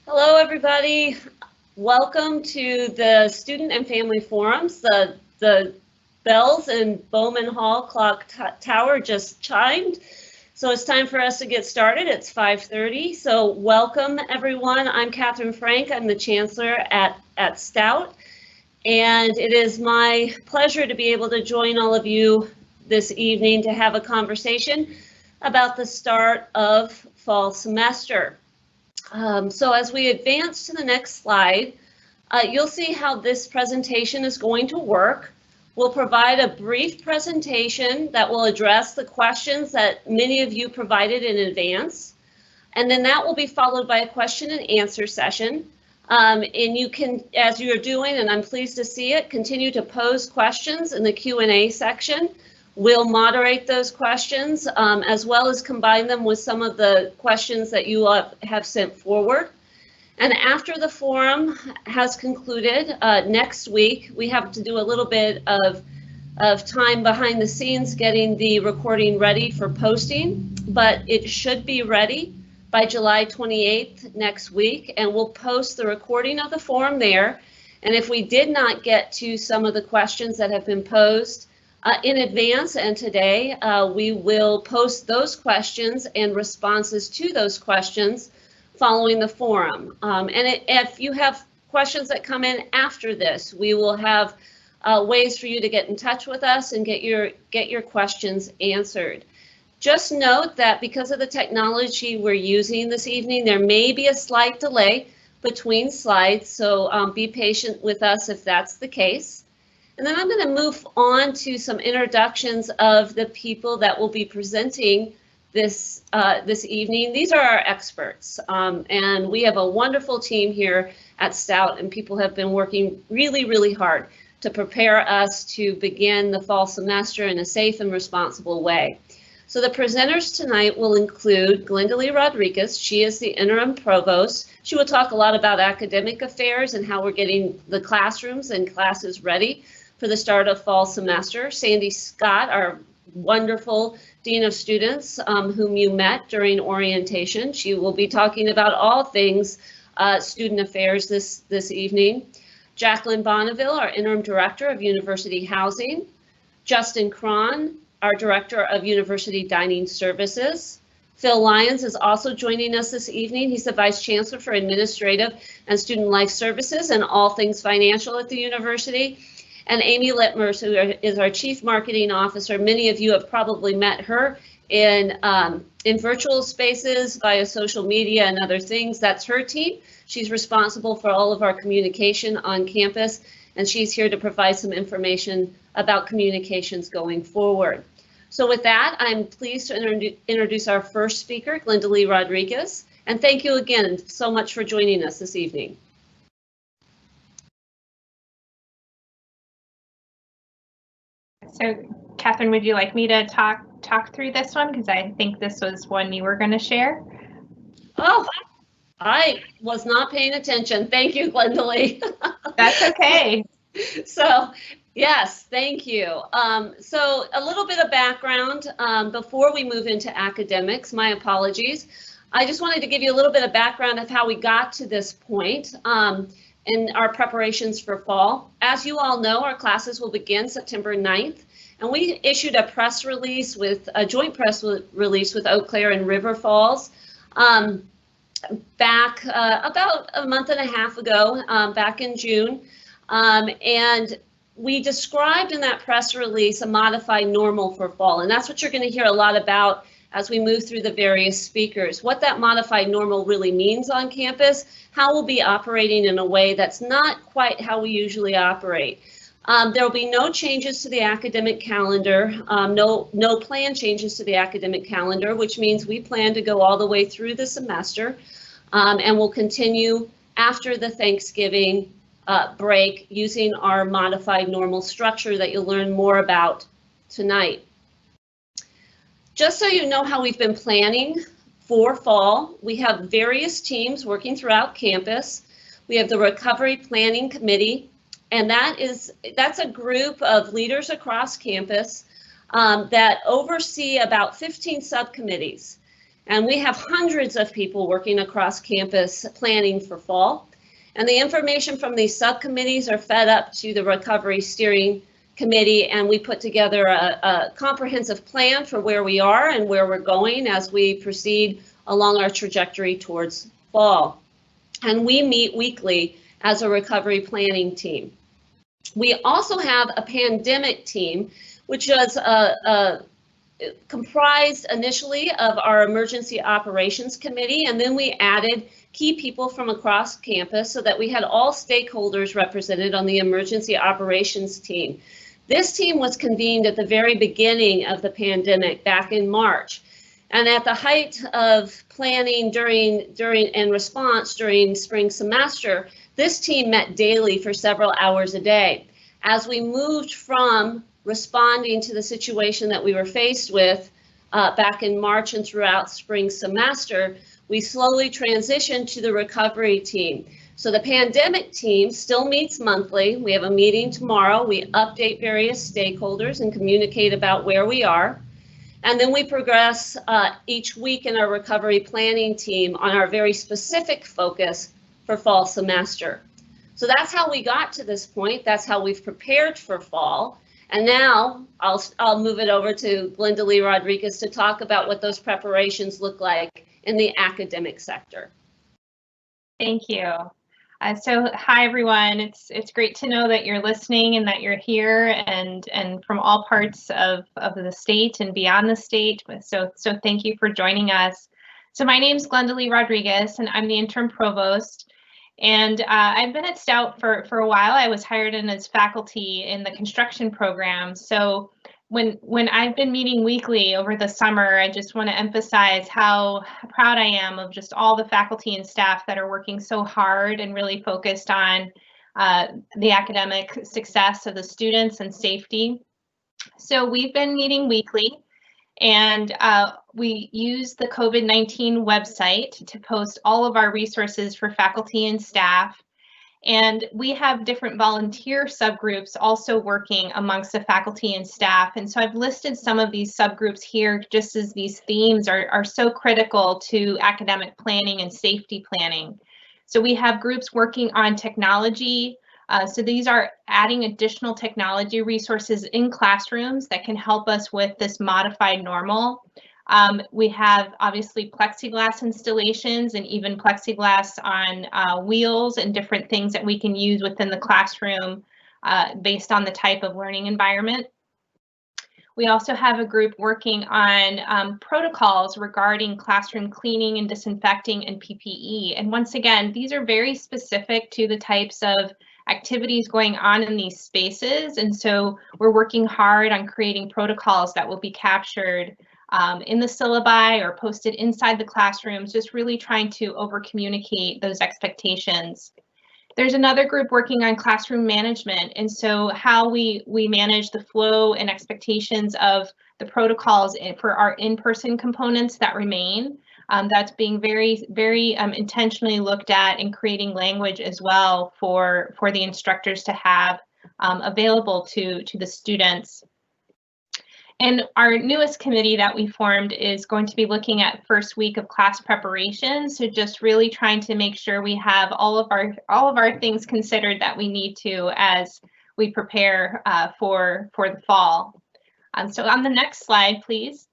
Hello, everybody. Welcome to the Student and Family Forums. The bells in Bowman Hall clock tower just chimed, so it's time for us to get started. It's 5:30, so welcome, everyone. I'm Catherine Frank. I'm the Chancellor at Stout, and it is my pleasure to be able to join all of you this evening to have a conversation about the start of fall semester. So as we advance to the next slide, you'll see how this presentation is going to work. We'll provide a brief presentation that will address the questions that many of you provided in advance. And then that will be followed by a question and answer session. And you can, as you're doing, and I'm pleased to see it, continue to pose questions in the Q&A section. We'll moderate those questions as well as combine them with some of the questions that you have sent forward. And after the forum has concluded next week, we have to do a little bit of time behind the scenes getting the recording ready for posting, but it should be ready by July 28th next week, and we'll post the recording of the forum there. And if we did not get to some of the questions that have been posed in advance and today, we will post those questions and responses to those questions following the forum. If you have questions that come in after this, we will have ways for you to get in touch with us and get your questions answered. Just note that because of the technology we're using this evening, there may be a slight delay between slides, so be patient with us if that's the case. And then I'm going to move on to some introductions of the people that will be presenting this evening. These are our experts, and we have a wonderful team here at Stout, and people have been working really, really hard to prepare us to begin the fall semester in a safe and responsible way. So the presenters tonight will include Glenda Lee Rodriguez. She is the interim provost. She will talk a lot about academic affairs and how we're getting the classrooms and classes ready for the start of fall semester. Sandy Scott, our wonderful Dean of Students, whom you met during orientation. She will be talking about all things student affairs this evening. Jacqueline Bonneville, our Interim Director of University Housing. Justin Cron, our Director of University Dining Services. Phil Lyons is also joining us this evening. He's the Vice Chancellor for Administrative and Student Life Services and all things financial at the university. And Amy Littmers, who is our Chief Marketing Officer. Many of you have probably met her in virtual spaces, via social media and other things. That's her team. She's responsible for all of our communication on campus, and she's here to provide some information about communications going forward. So with that, I'm pleased to introduce our first speaker, Glenda Lee Rodriguez, and thank you again so much for joining us this evening. So, Catherine, would you like me to talk through this one? Because I think this was one you were going to share. Oh, I was not paying attention. Thank you, Glenda Lee. That's okay. So, yes, thank you. So a little bit of background before we move into academics. My apologies. I just wanted to give you a little bit of background of how we got to this point in our preparations for fall. As you all know, our classes will begin September 9th, and we issued a press release with a joint press release with Eau Claire and River Falls back about a month and a half ago, back in June. And we described in that press release a modified normal for fall, and that's what you're going to hear a lot about as we move through the various speakers. What that modified normal really means on campus, how we'll be operating in a way that's not quite how we usually operate. There will be no changes to the academic calendar, no planned changes to the academic calendar, which means we plan to go all the way through the semester, and we'll continue after the Thanksgiving break using our modified normal structure that you'll learn more about tonight. Just so you know how we've been planning for fall, we have various teams working throughout campus. We have the Recovery Planning Committee, and that's a group of leaders across campus that oversee about 15 subcommittees. And we have hundreds of people working across campus planning for fall. And the information from these subcommittees are fed up to the Recovery Steering Committee, and we put together a comprehensive plan for where we are and where we're going as we proceed along our trajectory towards fall. And we meet weekly as a recovery planning team. We also have a pandemic team, which was comprised initially of our Emergency Operations Committee, and then we added key people from across campus so that we had all stakeholders represented on the Emergency Operations team. This team was convened at the very beginning of the pandemic back in March. And at the height of planning during response during spring semester, this team met daily for several hours a day. As we moved from responding to the situation that we were faced with back in March and throughout spring semester, we slowly transitioned to the recovery team. So the pandemic team still meets monthly. We have a meeting tomorrow. We update various stakeholders and communicate about where we are. And then we progress each week in our recovery planning team on our very specific focus for fall semester. So that's how we got to this point. That's how we've prepared for fall. And now I'll move it over to Glenda Lee Rodriguez to talk about what those preparations look like in the academic sector. Thank you. So hi everyone. It's great to know that you're listening and that you're here and from all parts of the state and beyond the state. So thank you for joining us. So my name is Glenda Lee Rodriguez and I'm the interim provost. And I've been at Stout for a while. I was hired in as faculty in the construction program. So when I've been meeting weekly over the summer, I just want to emphasize how proud I am of just all the faculty and staff that are working so hard and really focused on the academic success of the students and safety. So we've been meeting weekly. And we use the COVID-19 website to post all of our resources for faculty and staff. And we have different volunteer subgroups also working amongst the faculty and staff. And so I've listed some of these subgroups here just as these themes are so critical to academic planning and safety planning. So we have groups working on technology. So these are adding additional technology resources in classrooms that can help us with this modified normal. We have obviously plexiglass installations and even plexiglass on wheels and different things that we can use within the classroom based on the type of learning environment. We also have a group working on protocols regarding classroom cleaning and disinfecting and PPE. And once again, these are very specific to the types of activities going on in these spaces. And so we're working hard on creating protocols that will be captured in the syllabi or posted inside the classrooms, just really trying to over communicate those expectations. There's another group working on classroom management. And so how we manage the flow and expectations of the protocols for our in-person components that remain. That's being very intentionally looked at and creating language as well for the instructors to have available to the students. And our newest committee that we formed is going to be looking at first week of class preparation. So just really trying to make sure we have all of our things considered that we need to as we prepare for the fall. So on the next slide, please.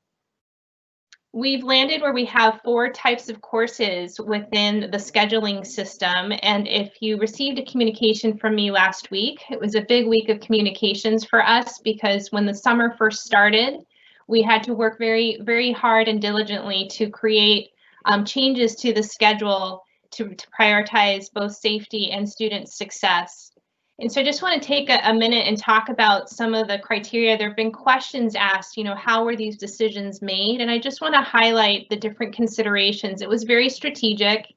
We've landed where we have 4 types of courses within the scheduling system. And if you received a communication from me last week, it was a big week of communications for us because when the summer first started, we had to work very hard and diligently to create changes to the schedule to prioritize both safety and student success. And so I just want to take a minute and talk about some of the criteria. There have been questions asked, how were these decisions made? And I just want to highlight the different considerations. It was very strategic.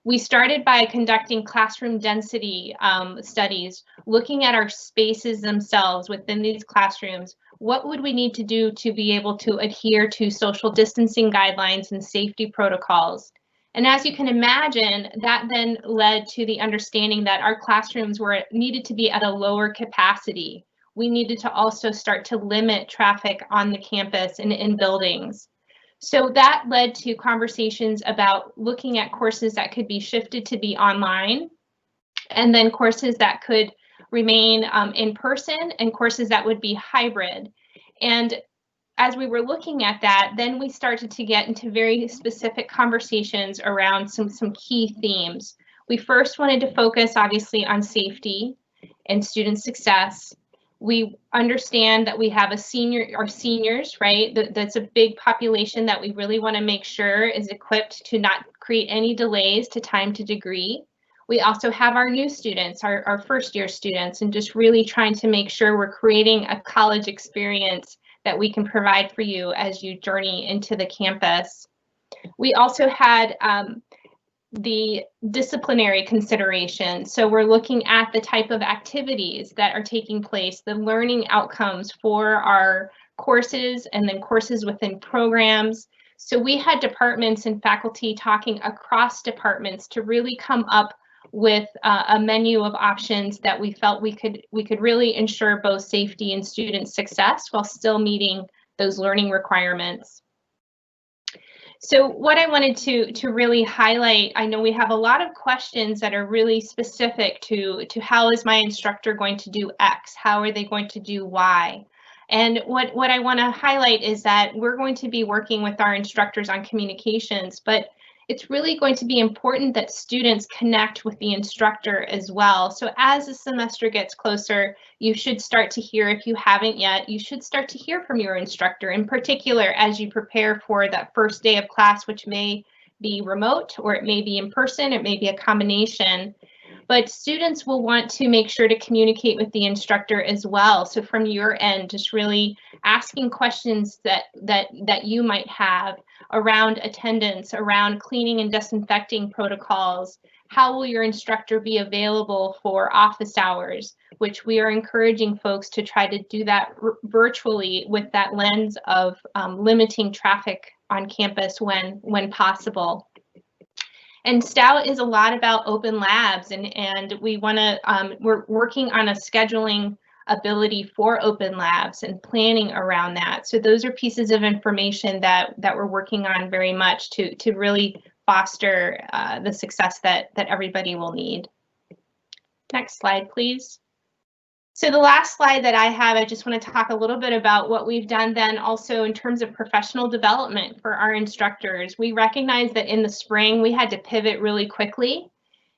We started by conducting classroom density studies, looking at our spaces themselves within these classrooms. What would we need to do to be able to adhere to social distancing guidelines and safety protocols? And as you can imagine, that then led to the understanding that our classrooms needed to be at a lower capacity. We needed to also start to limit traffic on the campus and in buildings. So that led to conversations about looking at courses that could be shifted to be online, and then courses that could remain in person, and courses that would be hybrid. And as we were looking at that, then we started to get into very specific conversations around some key themes. We first wanted to focus obviously on safety and student success. We understand that we have our seniors, right? That's a big population that we really want to make sure is equipped to not create any delays to time to degree. We also have our new students, our first year students, and just really trying to make sure we're creating a college experience that we can provide for you as you journey into the campus. We also had the disciplinary consideration. So we're looking at the type of activities that are taking place, the learning outcomes for our courses, and then courses within programs. So we had departments and faculty talking across departments to really come up with a menu of options that we felt we could really ensure both safety and student success while still meeting those learning requirements. So what I wanted to really highlight, I know we have a lot of questions that are really specific to how is my instructor going to do X? How are they going to do Y? And what I want to highlight is that we're going to be working with our instructors on communications, but it's really going to be important that students connect with the instructor as well. So as the semester gets closer, you should start to hear, if you haven't yet, you should start to hear from your instructor, in particular as you prepare for that first day of class, which may be remote, or it may be in person, it may be a combination. But students will want to make sure to communicate with the instructor as well. So from your end, just really asking questions that you might have around attendance, around cleaning and disinfecting protocols. How will your instructor be available for office hours, which we are encouraging folks to try to do that virtually with that lens of limiting traffic on campus when possible. And Stout is a lot about open labs, and we want to, we're working on a scheduling ability for open labs and planning around that. So those are pieces of information that we're working on very much to really foster the success that everybody will need. Next slide, please. So the last slide that I have, I just want to talk a little bit about what we've done then also in terms of professional development for our instructors. We recognize that in the spring we had to pivot really quickly,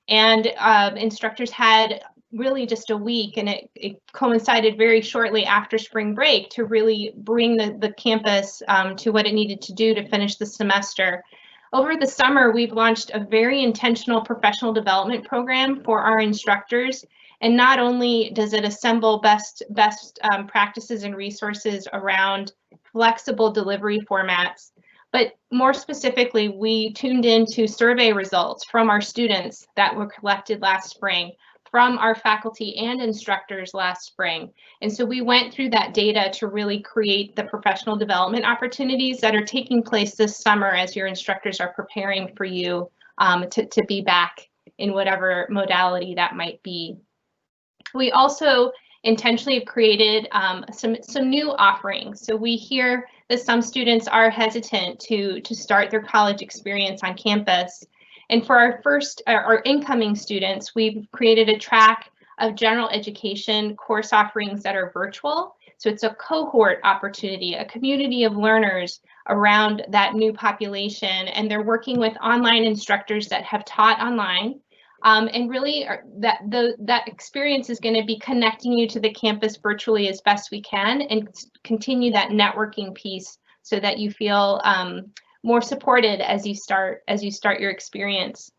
and instructors had really just a week, and it coincided very shortly after spring break to really bring the campus to what it needed to do to finish the semester. Over the summer, we've launched a very intentional professional development program for our instructors. And not only does it assemble best practices and resources around flexible delivery formats, but more specifically, we tuned into survey results from our students that were collected last spring, from our faculty and instructors last spring. And so we went through that data to really create the professional development opportunities that are taking place this summer as your instructors are preparing for you to be back in whatever modality that might be. We also intentionally have created some new offerings. So we hear that some students are hesitant to start their college experience on campus. And for our incoming students, we've created a track of general education course offerings that are virtual. So it's a cohort opportunity, a community of learners around that new population. And they're working with online instructors that have taught online. And really that experience is going to be connecting you to the campus virtually as best we can, and continue that networking piece so that you feel more supported as you start your experience.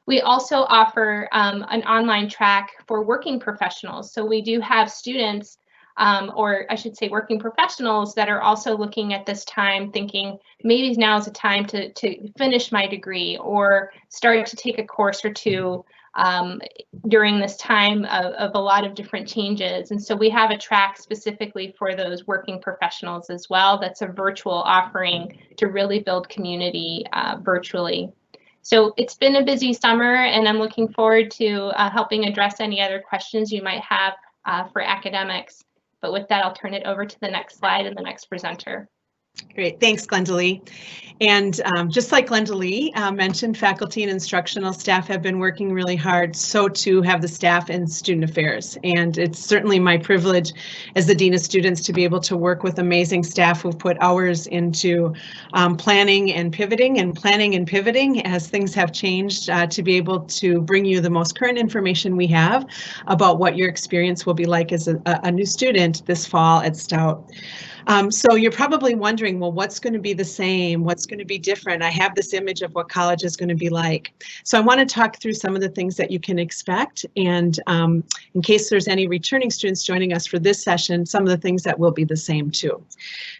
We also offer an online track for working professionals. So we do have students, or I should say working professionals, that are also looking at this time thinking maybe now is a time to finish my degree or start to take a course or two during this time of a lot of different changes. And so we have a track specifically for those working professionals as well. That's a virtual offering to really build community virtually. So it's been a busy summer, and I'm looking forward to helping address any other questions you might have for academics. But with that, I'll turn it over to the next slide and the next presenter. Great, thanks, Glenda. And just like Glenda mentioned, faculty and instructional staff have been working really hard. So too have the staff in student affairs. And it's certainly my privilege as the Dean of Students to be able to work with amazing staff who've put hours into planning and pivoting as things have changed to be able to bring you the most current information we have about what your experience will be like as a new student this fall at Stout. So you're probably wondering, well, what's going to be the same? What's going to be different? I have this image of what college is going to be like. So I want to talk through some of the things that you can expect. And in case there's any returning students joining us for this session, some of the things that will be the same too.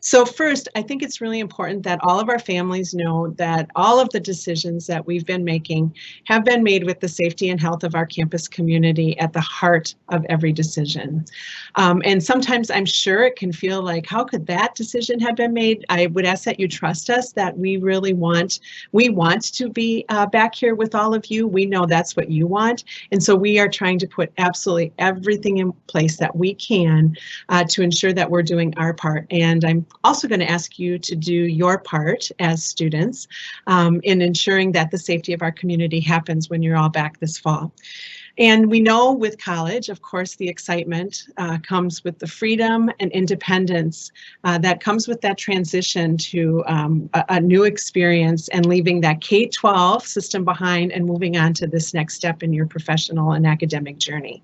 So first, I think it's really important that all of our families know that all of the decisions that we've been making have been made with the safety and health of our campus community at the heart of every decision. And sometimes I'm sure it can feel like, how could that decision have been made? I would ask that you trust us, that we want to be back here with all of you. We know that's what you want. And so we are trying to put absolutely everything in place that we can to ensure that we're doing our part. And I'm also going to ask you to do your part as students in ensuring that the safety of our community happens when you're all back this fall. And we know with college, of course, the excitement comes with the freedom and independence that comes with that transition to a new experience and leaving that K-12 system behind and moving on to this next step in your professional and academic journey.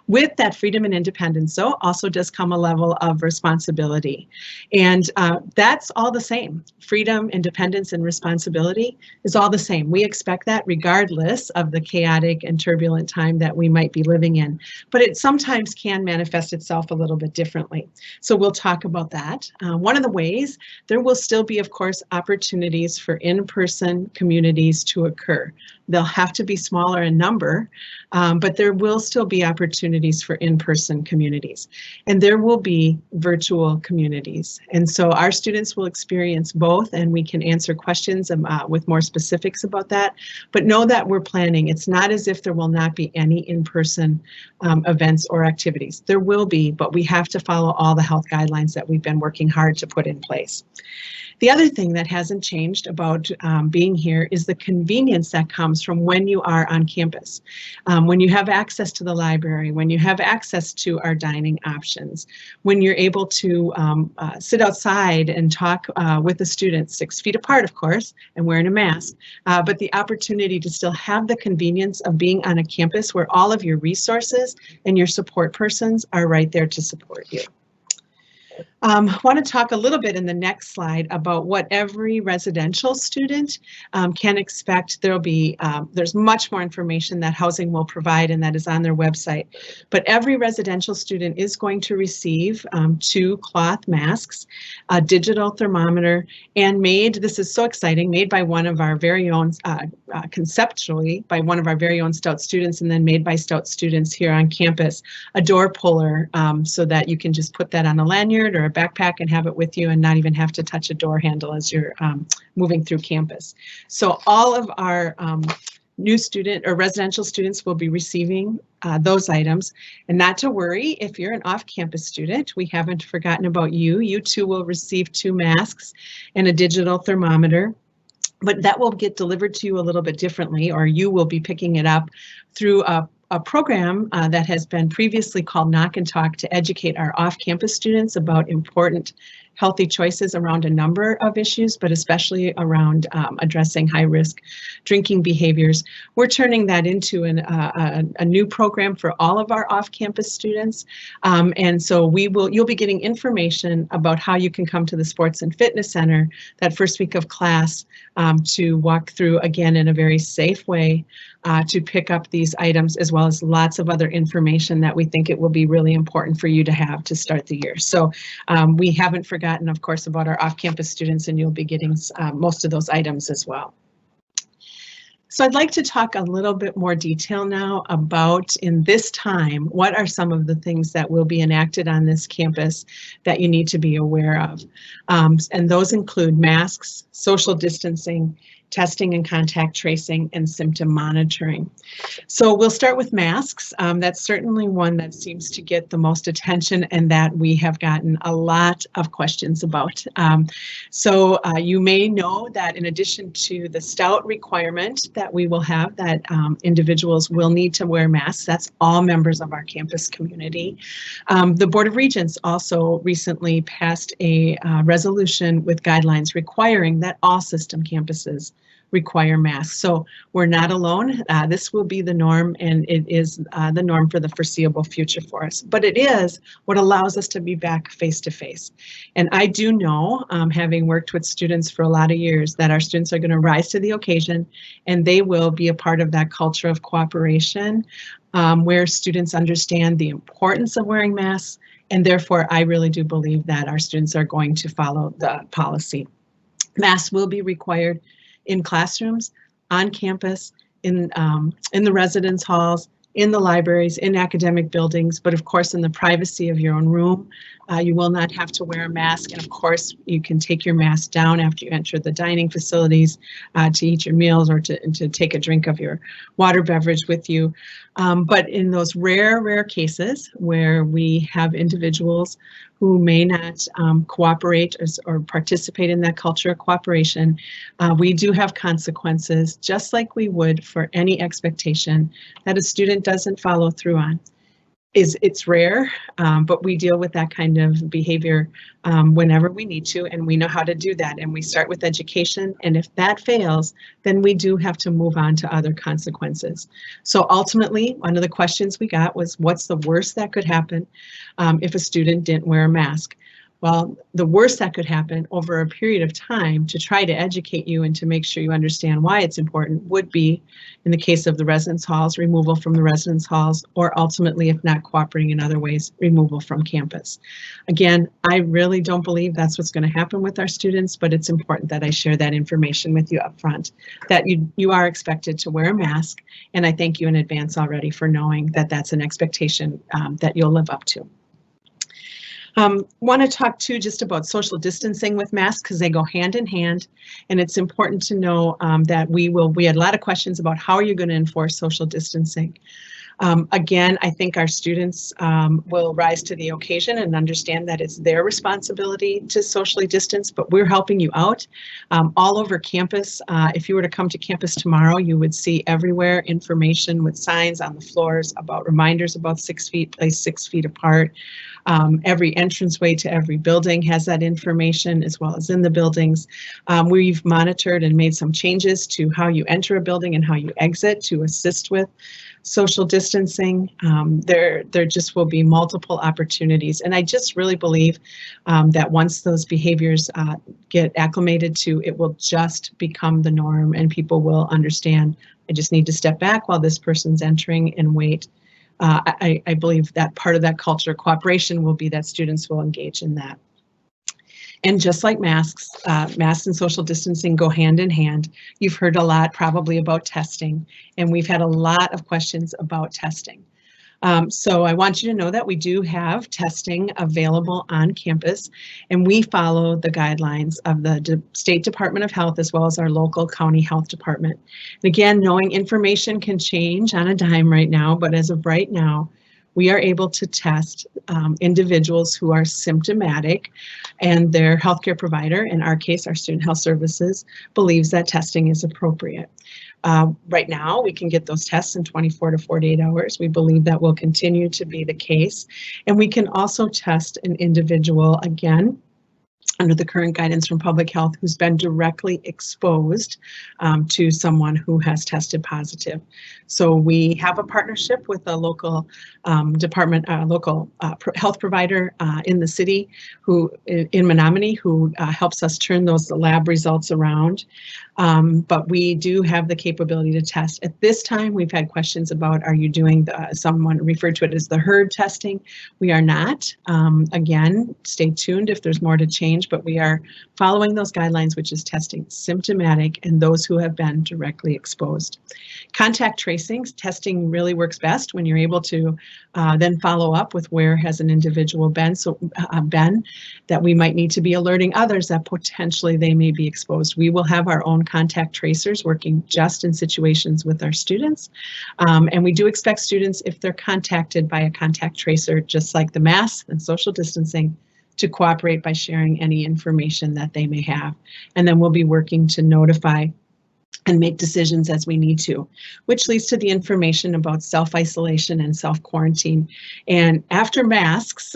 With that freedom and independence, though, also does come a level of responsibility. And that's all the same. Freedom, independence, and responsibility is all the same. We expect that regardless of the chaotic and turbulent time that we might be living in, but it sometimes can manifest itself a little bit differently. So we'll talk about that. One of the ways, there will still be, of course, opportunities for in-person communities to occur. They'll have to be smaller in number, but there will still be opportunities for in-person communities. And there will be virtual communities. And so our students will experience both, and we can answer questions with more specifics about that. But know that we're planning. It's not as if there will not be any in-person events or activities. There will be, but we have to follow all the health guidelines that we've been working hard to put in place. The other thing that hasn't changed about being here is the convenience that comes from when you are on campus. When you have access to the library, when you have access to our dining options, when you're able to sit outside and talk with the students 6 feet apart, of course, and wearing a mask, but the opportunity to still have the convenience of being on a campus where all of your resources and your support persons are right there to support you. I want to talk a little bit in the next slide about what every residential student can expect. There's much more information that housing will provide, and that is on their website. But every residential student is going to receive 2 cloth masks, a digital thermometer, and this is so exciting, made by one of our very own, conceptually by one of our very own Stout students, and then made by Stout students here on campus, a door puller so that you can just put that on a lanyard or a backpack and have it with you and not even have to touch a door handle as you're moving through campus. So all of our new student or residential students will be receiving those items. And not to worry, if you're an off-campus student, we haven't forgotten about you. You too will receive 2 masks and a digital thermometer. But that will get delivered to you a little bit differently, or you will be picking it up through a program that has been previously called Knock and Talk to educate our off-campus students about important healthy choices around a number of issues, but especially around addressing high-risk drinking behaviors. We're turning that into a new program for all of our off-campus students. And so you'll be getting information about how you can come to the Sports and Fitness Center that first week of class to walk through, again, in a very safe way to pick up these items, as well as lots of other information that we think it will be really important for you to have to start the year. So we haven't forgotten, of course, about our off-campus students, and you'll be getting most of those items as well. So I'd like to talk a little bit more detail now about, in this time, what are some of the things that will be enacted on this campus that you need to be aware of. And those include masks, social distancing, testing and contact tracing, and symptom monitoring. So we'll start with masks. That's certainly one that seems to get the most attention and that we have gotten a lot of questions about. So you may know that in addition to the Stout requirement that we will have that individuals will need to wear masks, that's all members of our campus community. The Board of Regents also recently passed a resolution with guidelines requiring that all system campuses require masks. So we're not alone. This will be the norm, and it is the norm for the foreseeable future for us. But it is what allows us to be back face to face. And I do know, having worked with students for a lot of years, that our students are going to rise to the occasion, and they will be a part of that culture of cooperation, where students understand the importance of wearing masks. And therefore, I really do believe that our students are going to follow the policy. Masks will be required in classrooms, on campus, in the residence halls, in the libraries, in academic buildings, but of course in the privacy of your own room. You will not have to wear a mask, and of course you can take your mask down after you enter the dining facilities to eat your meals or to take a drink of your water beverage with you. But in those rare cases where we have individuals who may not cooperate or participate in that culture of cooperation, we do have consequences, just like we would for any expectation that a student doesn't follow through on. It's rare, but we deal with that kind of behavior whenever we need to, and we know how to do that. And we start with education, and if that fails, then we do have to move on to other consequences. So ultimately, one of the questions we got was, what's the worst that could happen if a student didn't wear a mask? Well, the worst that could happen over a period of time to try to educate you and to make sure you understand why it's important would be, in the case of the residence halls, removal from the residence halls, or ultimately, if not cooperating in other ways, removal from campus. Again, I really don't believe that's what's going to happen with our students, but it's important that I share that information with you up front, that you are expected to wear a mask, and I thank you in advance already for knowing that that's an expectation that you'll live up to. Want to talk too just about social distancing with masks, because they go hand in hand, and it's important to know that we had a lot of questions about how are you going to enforce social distancing. Again, I think our students will rise to the occasion and understand that it's their responsibility to socially distance, but we're helping you out all over campus. If you were to come to campus tomorrow, you would see everywhere information with signs on the floors about reminders about 6 feet, placed 6 feet apart. Every entranceway to every building has that information, as well as in the buildings. We've monitored and made some changes to how you enter a building and how you exit to assist with social distancing. There just will be multiple opportunities. And I just really believe that once those behaviors get acclimated to, it will just become the norm, and people will understand, I just need to step back while this person's entering and wait. I believe that part of that culture of cooperation will be that students will engage in that. And just like masks, masks and social distancing go hand in hand. You've heard a lot probably about testing, and we've had a lot of questions about testing. So I want you to know that we do have testing available on campus, and we follow the guidelines of the State Department of Health as well as our local county health department. And again, knowing information can change on a dime right now, but as of right now, we are able to test individuals who are symptomatic, and their healthcare provider, in our case, our Student Health Services, believes that testing is appropriate. Right now, we can get those tests in 24 to 48 hours. We believe that will continue to be the case. And we can also test an individual, again, under the current guidance from public health, who's been directly exposed to someone who has tested positive. So we have a partnership with a local local health provider in the city, who in Menominee, who helps us turn those lab results around. But we do have the capability to test. At this time, we've had questions about, are you doing someone referred to it as the herd testing? We are not. Again, stay tuned if there's more to change. but we are following those guidelines, which is testing symptomatic and those who have been directly exposed. Contact tracing, testing really works best when you're able to then follow up with where has an individual been, that we might need to be alerting others that potentially they may be exposed. We will have our own contact tracers working just in situations with our students. And we do expect students, if they're contacted by a contact tracer, just like the masks and social distancing, to cooperate by sharing any information that they may have. And then we'll be working to notify and make decisions as we need to, which leads to the information about self-isolation and self-quarantine. And after masks,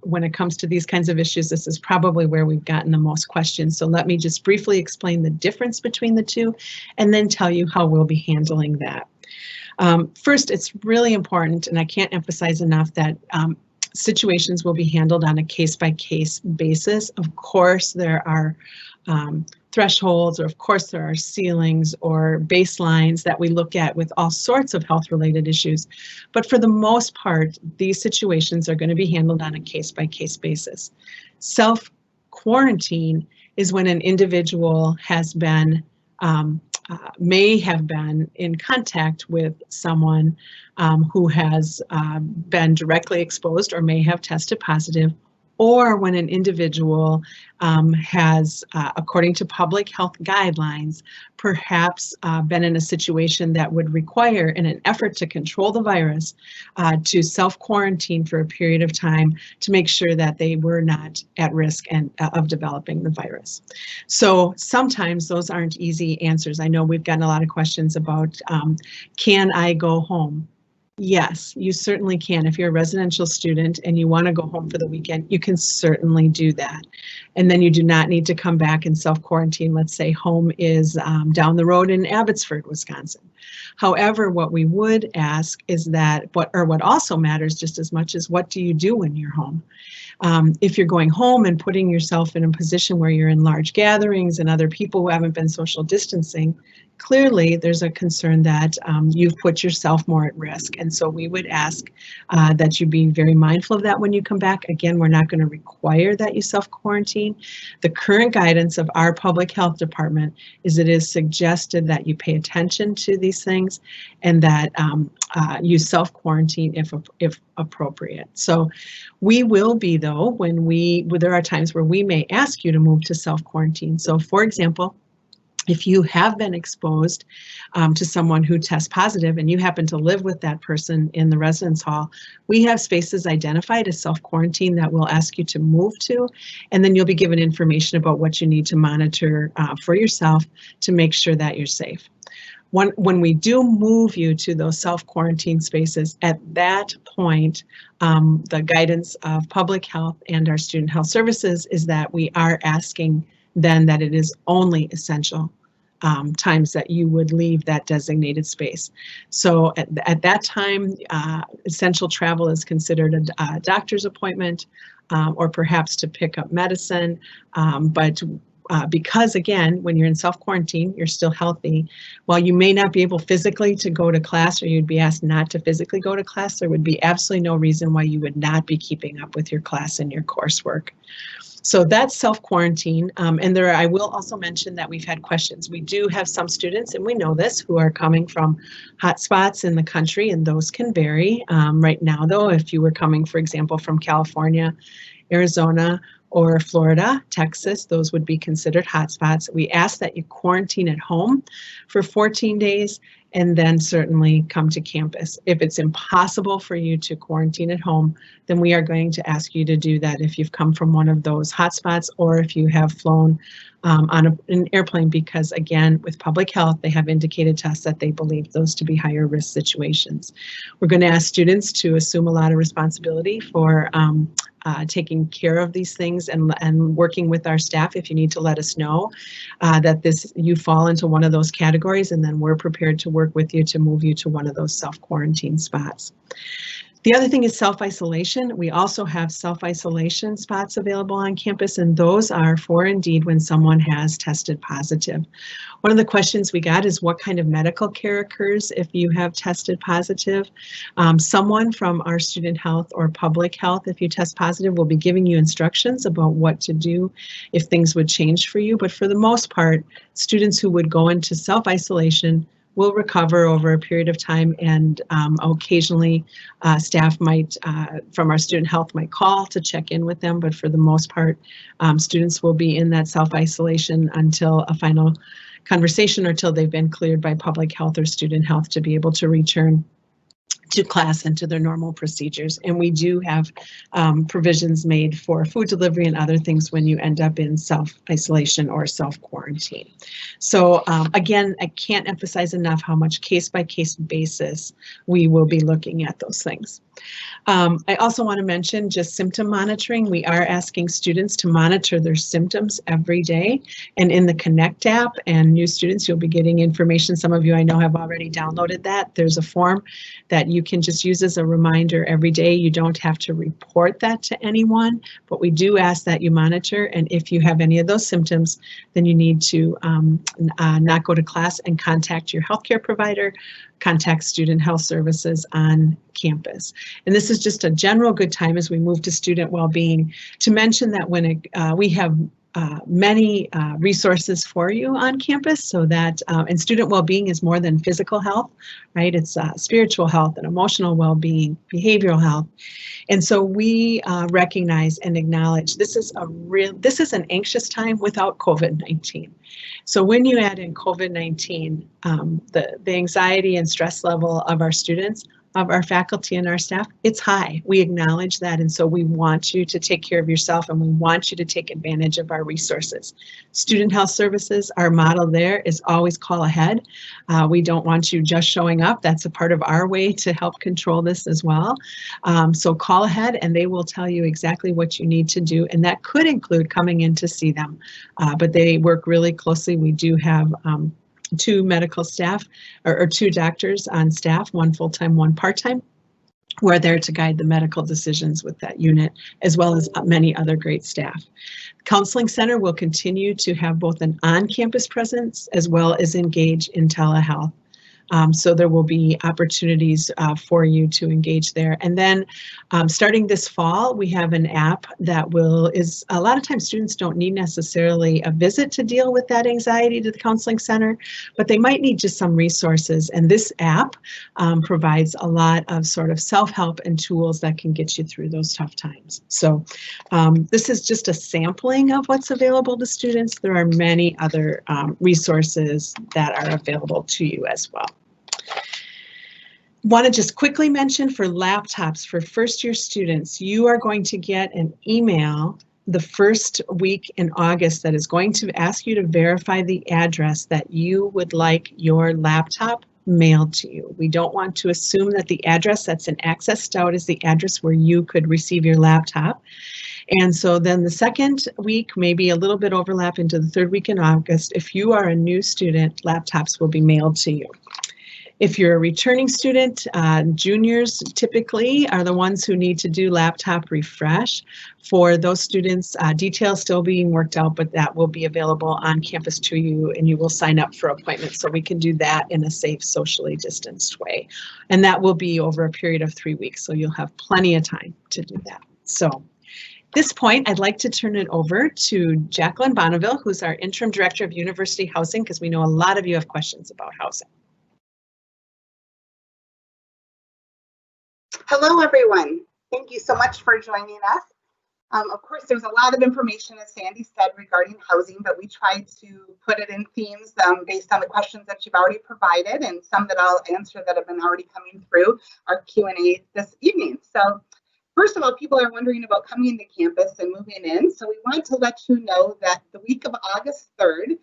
when it comes to these kinds of issues, this is probably where we've gotten the most questions. So let me just briefly explain the difference between the two and then tell you how we'll be handling that. First, it's really important, and I can't emphasize enough that situations will be handled on a case-by-case basis. Of course, there are thresholds, or of course there are ceilings or baselines that we look at with all sorts of health-related issues. But for the most part, these situations are going to be handled on a case-by-case basis. Self-quarantine is when an individual has been may have been in contact with someone who has been directly exposed or may have tested positive, or when an individual has, according to public health guidelines, perhaps been in a situation that would require, in an effort to control the virus, to self-quarantine for a period of time to make sure that they were not at risk of developing the virus. So sometimes those aren't easy answers. I know we've gotten a lot of questions about, can I go home? Yes, you certainly can. If you're a residential student and you want to go home for the weekend, you can certainly do that. And then you do not need to come back and self-quarantine. Let's say home is down the road in Abbotsford, Wisconsin. However, what we would ask is that, what also matters just as much is, what do you do when you're home? If you're going home and putting yourself in a position where you're in large gatherings and other people who haven't been social distancing, clearly there's a concern that you've put yourself more at risk. And so we would ask that you be very mindful of that when you come back. Again, we're not going to require that you self-quarantine. The current guidance of our public health department is it is suggested that you pay attention to these things and that you self-quarantine if appropriate. So we will be, though, there are times where we may ask you to move to self-quarantine. So for example, if you have been exposed to someone who tests positive and you happen to live with that person in the residence hall, we have spaces identified as self-quarantine that we'll ask you to move to, and then you'll be given information about what you need to monitor for yourself to make sure that you're safe. When we do move you to those self-quarantine spaces, at that point, the guidance of public health and our student health services is that we are asking then that it is only essential times that you would leave that designated space. So at that time, essential travel is considered a doctor's appointment or perhaps to pick up medicine. Because again, when you're in self-quarantine, you're still healthy. While you may not be able physically to go to class, or you'd be asked not to physically go to class, there would be absolutely no reason why you would not be keeping up with your class and your coursework. So that's self-quarantine. And I will also mention that we've had questions. We do have some students, and we know this, who are coming from hotspots in the country, and those can vary. Right now, though, if you were coming, for example, from California, Arizona, or Florida, Texas, those would be considered hotspots. We ask that you quarantine at home for 14 days and then certainly come to campus. If it's impossible for you to quarantine at home, then we are going to ask you to do that if you've come from one of those hotspots or if you have flown on an airplane, because again, with public health, they have indicated to us that they believe those to be higher risk situations. We're going to ask students to assume a lot of responsibility for taking care of these things and working with our staff. If you need to let us know that you fall into one of those categories, and then we're prepared to work with you to move you to one of those self-quarantine spots. The other thing is self-isolation. We also have self-isolation spots available on campus, and those are for indeed when someone has tested positive. One of the questions we got is what kind of medical care occurs if you have tested positive. Someone from our student health or public health, if you test positive, will be giving you instructions about what to do if things would change for you. But for the most part, students who would go into self-isolation will recover over a period of time, and occasionally staff might, from our student health, might call to check in with them, but for the most part, students will be in that self-isolation until a final conversation or till they've been cleared by public health or student health to be able to return to class and to their normal procedures. And we do have provisions made for food delivery and other things when you end up in self-isolation or self-quarantine. So again, I can't emphasize enough how much case-by-case basis we will be looking at those things. I also want to mention just symptom monitoring. We are asking students to monitor their symptoms every day. And in the Connect app, and new students, you'll be getting information. Some of you I know have already downloaded that. There's a form that you can just use as a reminder every day. You don't have to report that to anyone, but we do ask that you monitor. And if you have any of those symptoms, then you need to not go to class and contact your healthcare provider, contact student health services on campus. And this is just a general good time as we move to student well-being to mention that when we have many resources for you on campus, so that and student well-being is more than physical health, right? It's spiritual health and emotional well-being, behavioral health. And so we recognize and acknowledge this is an anxious time without COVID-19. So when you add in COVID-19, the anxiety and stress level of our students, of our faculty and our staff, it's high. We acknowledge that, and so we want you to take care of yourself, and we want you to take advantage of our resources. Student health services, our model there is always call ahead. We don't want you just showing up. That's a part of our way to help control this as well. So call ahead, and they will tell you exactly what you need to do, and that could include coming in to see them. But they work really closely. We do have 2 medical staff or 2 doctors on staff, 1 full-time, 1 part-time, who are there to guide the medical decisions with that unit, as well as many other great staff. The Counseling Center will continue to have both an on-campus presence as well as engage in telehealth. So there will be opportunities for you to engage there. And then starting this fall, we have an app that is a lot of times students don't need necessarily a visit to deal with that anxiety to the counseling center, but they might need just some resources. And this app provides a lot of sort of self-help and tools that can get you through those tough times. So this is just a sampling of what's available to students. There are many other resources that are available to you as well. Want to just quickly mention for laptops for first-year students, you are going to get an email the first week in August that is going to ask you to verify the address that you would like your laptop mailed to you. We don't want to assume that the address that's in Access Stout is the address where you could receive your laptop. And so then the second week, maybe a little bit overlap into the third week in August, if you are a new student, laptops will be mailed to you. If you're a returning student, juniors typically are the ones who need to do laptop refresh. For those students, details still being worked out, but that will be available on campus to you, and you will sign up for appointments so we can do that in a safe, socially distanced way. And that will be over a period of 3 weeks, so you'll have plenty of time to do that. So at this point, I'd like to turn it over to Jacqueline Bonneville, who's our Interim Director of University Housing, because we know a lot of you have questions about housing. Hello, everyone. Thank you so much for joining us. Of course, there's a lot of information, as Sandy said, regarding housing, but we tried to put it in themes based on the questions that you've already provided, and some that I'll answer that have been already coming through our Q&A this evening. So first of all, people are wondering about coming to campus and moving in. So we want to let you know that the week of August 3rd,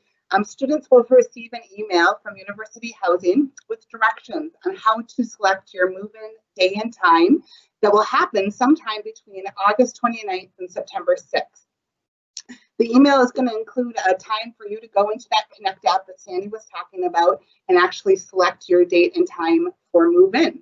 students will receive an email from University Housing with directions on how to select your move-in day and time that will happen sometime between August 29th and September 6th. The email is going to include a time for you to go into that Connect app that Sandy was talking about and actually select your date and time for move-in.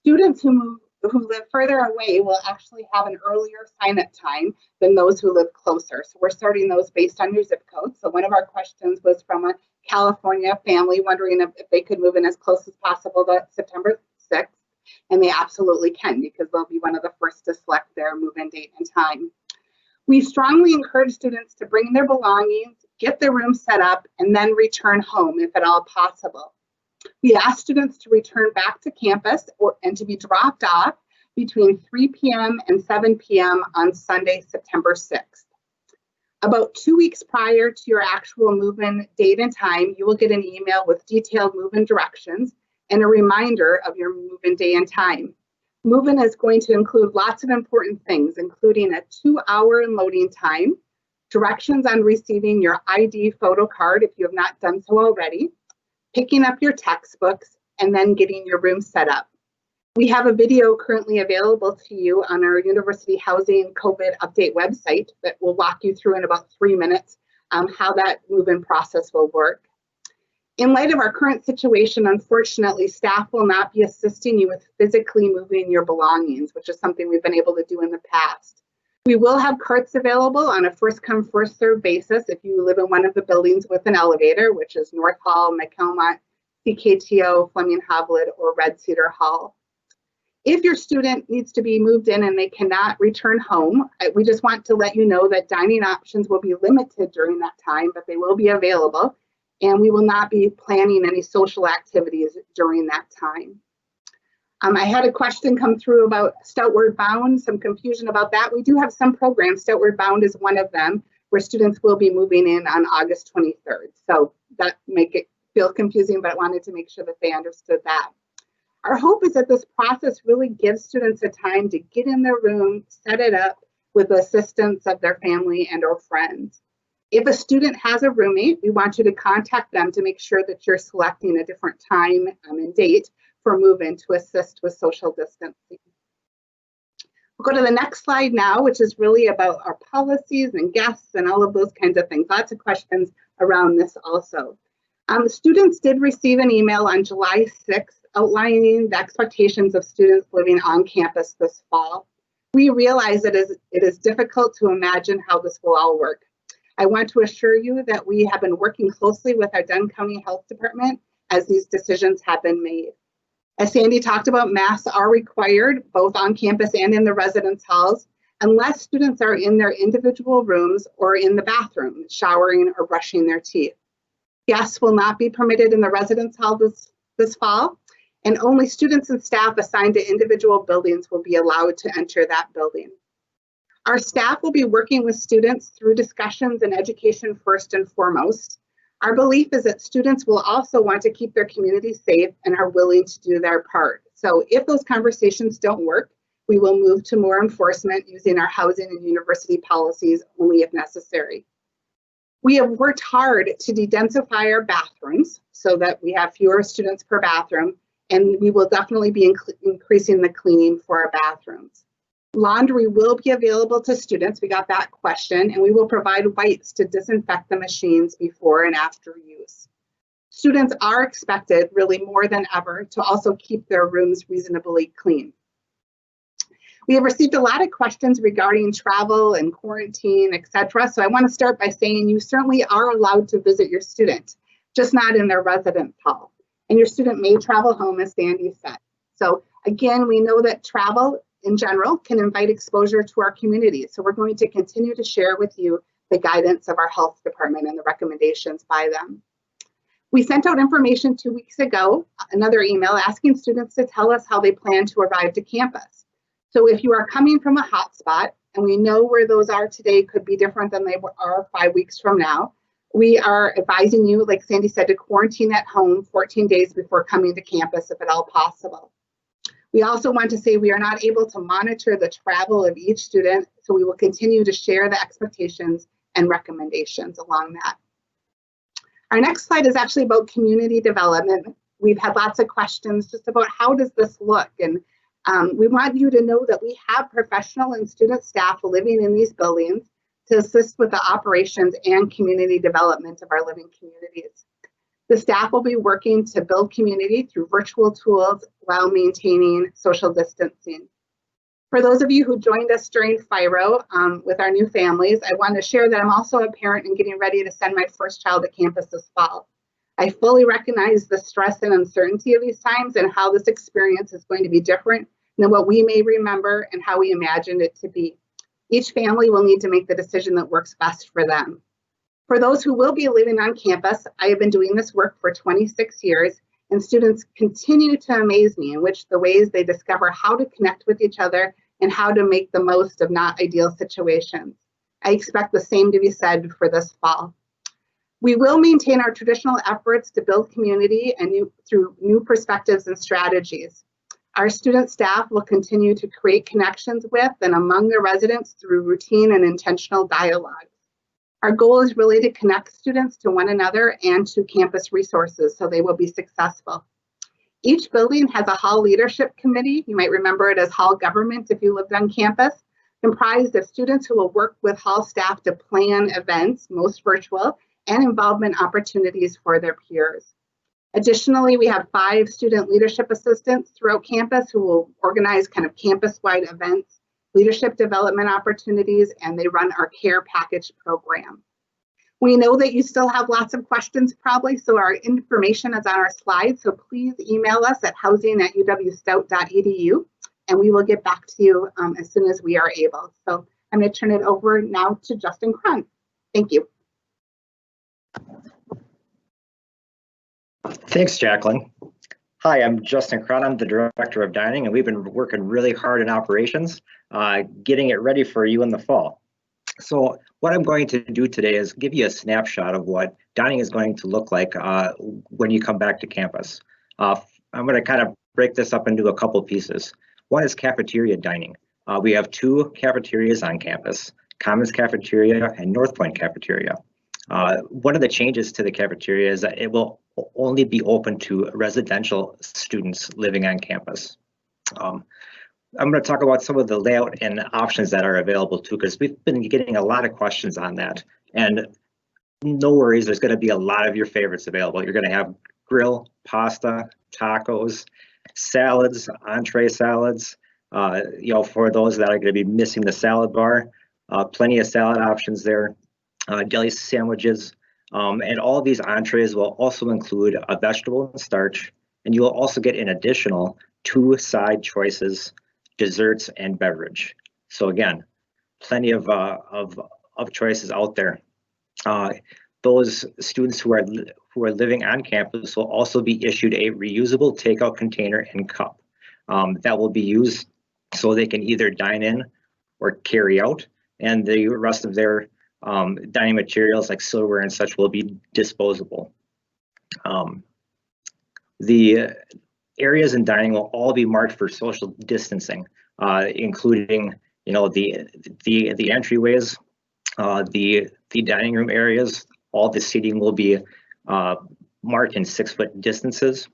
Students who who live further away will actually have an earlier sign-up time than those who live closer. So we're sorting those based on your zip code. So one of our questions was from a California family wondering if they could move in as close as possible to September 6th. And they absolutely can, because they'll be one of the first to select their move-in date and time. We strongly encourage students to bring their belongings, get their room set up, and then return home if at all possible. We ask students to return back to campus and to be dropped off between 3 p.m. and 7 p.m. on Sunday, September 6th. About 2 weeks prior to your actual move-in date and time, you will get an email with detailed move-in directions and a reminder of your move-in day and time. Move-in is going to include lots of important things, including a 2-hour unloading time, directions on receiving your ID photo card if you have not done so already, picking up your textbooks, and then getting your room set up. We have a video currently available to you on our University Housing COVID update website that will walk you through in about 3 minutes how that move-in process will work. In light of our current situation, unfortunately, staff will not be assisting you with physically moving your belongings, which is something we've been able to do in the past. We will have carts available on a first-come, first-served basis if you live in one of the buildings with an elevator, which is North Hall, McElmont, CKTO, Fleming Havlet, or Red Cedar Hall. If your student needs to be moved in and they cannot return home, we just want to let you know that dining options will be limited during that time, but they will be available. And we will not be planning any social activities during that time. I had a question come through about Stoutward Bound, some confusion about that. We do have some programs. Stoutward Bound is one of them, where students will be moving in on August 23rd. So that make it feel confusing, but I wanted to make sure that they understood that. Our hope is that this process really gives students a time to get in their room, set it up with the assistance of their family and or friends. If a student has a roommate, we want you to contact them to make sure that you're selecting a different time and date for move-in to assist with social distancing. We'll go to the next slide now, which is really about our policies and guests and all of those kinds of things. Lots of questions around this also. Students did receive an email on July 6th outlining the expectations of students living on campus this fall. We realize that it is difficult to imagine how this will all work. I want to assure you that we have been working closely with our Dunn County Health Department as these decisions have been made. As Sandy talked about, masks are required both on campus and in the residence halls, unless students are in their individual rooms or in the bathroom, showering or brushing their teeth. Guests will not be permitted in the residence hall this fall, and only students and staff assigned to individual buildings will be allowed to enter that building. Our staff will be working with students through discussions and education first and foremost. Our belief is that students will also want to keep their community safe and are willing to do their part. So if those conversations don't work, we will move to more enforcement using our housing and university policies only if necessary. We have worked hard to de-densify our bathrooms so that we have fewer students per bathroom, and we will definitely be increasing the cleaning for our bathrooms. Laundry will be available to students. We got that question, and we will provide wipes to disinfect the machines before and after use. Students are expected, really more than ever, to also keep their rooms reasonably clean. We have received a lot of questions regarding travel and quarantine, etc. So I want to start by saying you certainly are allowed to visit your student, just not in their residence hall. And your student may travel home, as Sandy said. So again, we know that travel in general can invite exposure to our community. So we're going to continue to share with you the guidance of our health department and the recommendations by them. We sent out information 2 weeks ago, another email asking students to tell us how they plan to arrive to campus. So if you are coming from a hotspot, and we know where those are today could be different than they are 5 weeks from now, we are advising you, like Sandy said, to quarantine at home 14 days before coming to campus if at all possible. We also want to say we are not able to monitor the travel of each student, so we will continue to share the expectations and recommendations along that. Our next slide is actually about community development. We've had lots of questions just about how does this look, and we want you to know that we have professional and student staff living in these buildings to assist with the operations and community development of our living communities. The staff will be working to build community through virtual tools while maintaining social distancing. For those of you who joined us during FIRO with our new families, I want to share that I'm also a parent and getting ready to send my first child to campus this fall. I fully recognize the stress and uncertainty of these times and how this experience is going to be different than what we may remember and how we imagined it to be. Each family will need to make the decision that works best for them. For those who will be living on campus, I have been doing this work for 26 years, and students continue to amaze me in which the ways they discover how to connect with each other and how to make the most of not ideal situations. I expect the same to be said for this fall. We will maintain our traditional efforts to build community and through new perspectives and strategies. Our student staff will continue to create connections with and among the residents through routine and intentional dialogue. Our goal is really to connect students to one another and to campus resources so they will be successful. Each building has a hall leadership committee. You might remember it as hall government if you lived on campus, comprised of students who will work with hall staff to plan events, most virtual, and involvement opportunities for their peers. Additionally, we have 5 student leadership assistants throughout campus who will organize kind of campus-wide events, leadership development opportunities, and they run our care package program. We know that you still have lots of questions probably, so our information is on our slides, so please email us at housing@uwstout.edu, and we will get back to you as soon as we are able. So I'm going to turn it over now to Justin Cron. Thank you. Thanks, Jacqueline. Hi, I'm Justin Cron. I'm the Director of Dining, and we've been working really hard in operations, getting it ready for you in the fall. So what I'm going to do today is give you a snapshot of what dining is going to look like when you come back to campus. I'm going to kind of break this up into a couple pieces. One is cafeteria dining. We have 2 cafeterias on campus, Commons Cafeteria and North Point Cafeteria. One of the changes to the cafeteria is that it will only be open to residential students living on campus. I'm going to talk about some of the layout and options that are available too, because we've been getting a lot of questions on that. And no worries, there's going to be a lot of your favorites available. You're going to have grill, pasta, tacos, salads, entree salads. For those that are going to be missing the salad bar, plenty of salad options there. Deli sandwiches, and all of these entrees will also include a vegetable and starch, and you will also get an additional 2 side choices, desserts and beverage. So again, plenty of choices out there. Those students who are living on campus will also be issued a reusable takeout container and cup that will be used so they can either dine in or carry out, and the rest of their dining materials like silverware and such will be disposable. The areas in dining will all be marked for social distancing, including the entryways, the dining room areas. All the seating will be marked in 6-foot distances,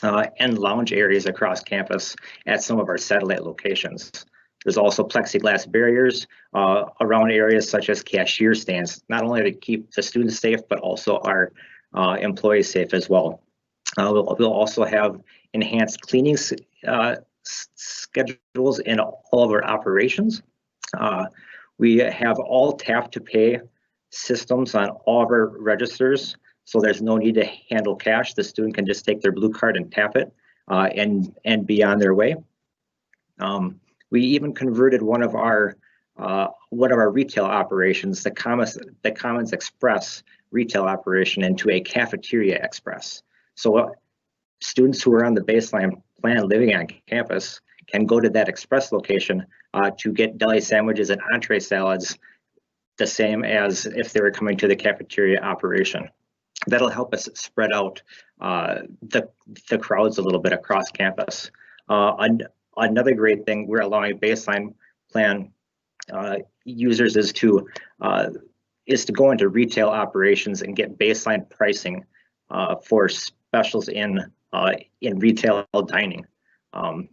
and lounge areas across campus at some of our satellite locations. There's also plexiglass barriers around areas such as cashier stands, not only to keep the students safe, but also our employees safe as well. We'll also have enhanced cleaning schedules in all of our operations. We have all tap to pay systems on all of our registers, so there's no need to handle cash. The student can just take their blue card and tap it and be on their way. We even converted one of our retail operations, the Commons Express retail operation, into a cafeteria express. So students who are on the baseline plan living on campus can go to that express location to get deli sandwiches and entree salads, the same as if they were coming to the cafeteria operation. That'll help us spread out the crowds a little bit across campus. Another great thing we're allowing baseline plan users is to go into retail operations and get baseline pricing for specials in retail dining.